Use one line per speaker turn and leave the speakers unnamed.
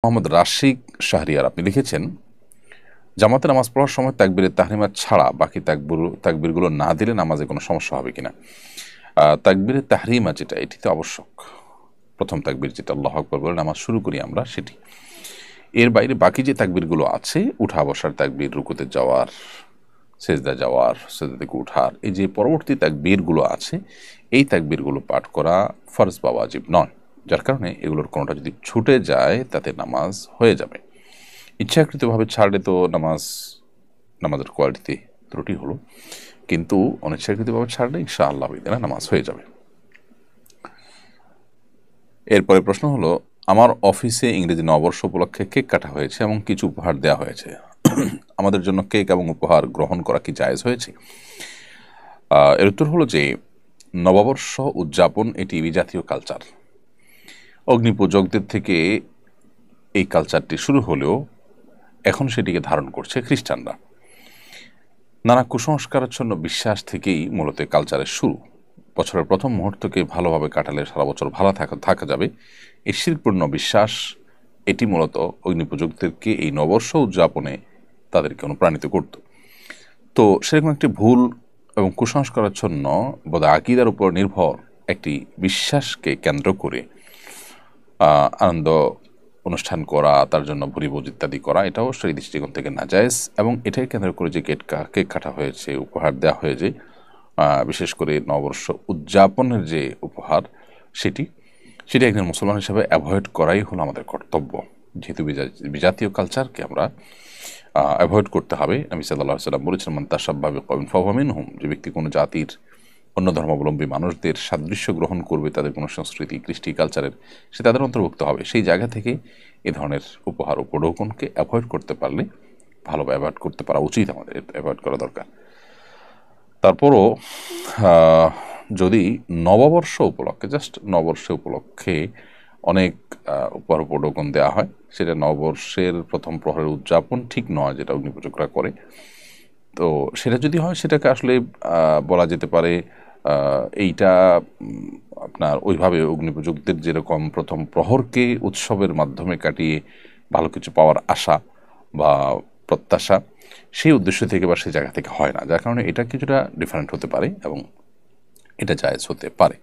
মোহাম্মদ রাশিক শাহরিয়ার আপনি লিখেছেন, জামাতে নামাজ পড়ার সময় তাকবীরে তাহরিমা ছাড়া বাকি তাকবীরগুলো না দিলে নামাজে কোনো সমস্যা হবে কিনা। তাকবীরে তাহরিমা যেটা, এটিতে আবশ্যক। প্রথম তাকবীর যেটা আল্লাহু আকবার বলে নামাজ শুরু করি আমরা, সেটি। এর বাইরে বাকি যে তাকবীরগুলো আছে, উঠা বসার তাকবীর, রুকুতে যাওয়ার, সেজদা যাওয়ার, সেজদা থেকে উঠার, এই যে পরবর্তী তাকবীরগুলো আছে, এই তাকবীরগুলো পাঠ করা ফরজ বা ওয়াজিব নয়। যার কারণে এগুলোর কোনোটা যদি ছুটে যায় তাতে নামাজ হয়ে যাবে। ইচ্ছাকৃতভাবে ছাড়লে তো নামাজের কোয়ালিটিতে ত্রুটি হলো, কিন্তু অনিচ্ছাকৃতভাবে ছাড়লে ইনশাআল্লাহ বিদিনা নামাজ হয়ে যাবে। এরপরে প্রশ্ন হলো, আমার অফিসে ইংরেজি নববর্ষ উপলক্ষে কেক কাটা হয়েছে এবং কিছু উপহার দেওয়া হয়েছে। আমাদের জন্য কেক এবং উপহার গ্রহণ করা কি জায়েজ হয়েছে? এর উত্তর হলো যে, নববর্ষ উদযাপন এটি বিজাতীয় কালচার। অগ্নিপূজকদের থেকে এই কালচারটি শুরু হলেও এখন সেটিকে ধারণ করছে খ্রিস্টানরা। নানা কুসংস্কারাচ্ছন্ন বিশ্বাস থেকেই মূলত কালচারের শুরু। বছরের প্রথম মুহূর্তকে ভালোভাবে কাটালে সারা বছর ভালো থাকা যাবে, এই শিরপূর্ণ বিশ্বাস, এটি মূলত অগ্নিপূজকদেরকে এই নববর্ষ উদযাপনে তাদেরকে অনুপ্রাণিত করত। তো সেরকম একটি ভুল এবং কুসংস্কারাচ্ছন্ন আকিদার উপর নির্ভর একটি বিশ্বাসকে কেন্দ্র করে আনন্দ অনুষ্ঠান করা, তার জন্য ভুরিভোজ ইত্যাদি করা, এটাও সেই দৃষ্টিকোণ থেকে নাজায়েজ। এবং এটাই কেন্দ্র করে যে কেক কাটা হয়েছে, উপহার দেওয়া হয়েছে, বিশেষ করে নববর্ষ উদযাপনের যে উপহার, সেটি একজন মুসলমান হিসেবে অ্যাভয়েড করাই হলো আমাদের কর্তব্য। যেহেতু বিজাতীয় কালচারকে আমরা অ্যাভয়েড করতে হবে। নবী সাল্লাল্লাহু আলাইহি ওয়াসাল্লাম বলেছেন, মান তাশাব্বাহা বিকওমিন ফাহুয়া মিনহুম, যে ব্যক্তি কোনো জাতির, অন্য ধর্মাবলম্বী মানুষদের সাদৃশ্য গ্রহণ করবে, তাদের কোনো সংস্কৃতি, কৃষ্টি, কালচারের, সে তাদের অন্তর্ভুক্ত হবে। সেই জায়গা থেকে এ ধরনের উপহার উপঢৌকনকে অ্যাভয়েড করতে পারলে ভালো, অ্যাভয়েড করতে পারা উচিত, আমাদের অ্যাভয়েড করা দরকার। তারপরও যদি নববর্ষ উপলক্ষে, জাস্ট নববর্ষ উপলক্ষে অনেক উপহার উপঢৌকন দেওয়া হয়, সেটা নববর্ষের প্রথম প্রহরের উদযাপন ঠিক নয়, যেটা অগ্নিপূজকরা করে। তো সেটা যদি হয়, সেটাকে আসলে বলা যেতে পারে এইটা আপনার ওইভাবে অগ্নিপূজকদের যেরকম প্রথম প্রহরকে উৎসবের মাধ্যমে কাটিয়ে ভালো কিছু পাওয়ার আশা বা প্রত্যাশা, সেই উদ্দেশ্য থেকে বা সেই জায়গা থেকে হয় না, যার কারণে এটা কিছুটা ডিফারেন্ট হতে পারে এবং এটা জায়েজ হতে পারে।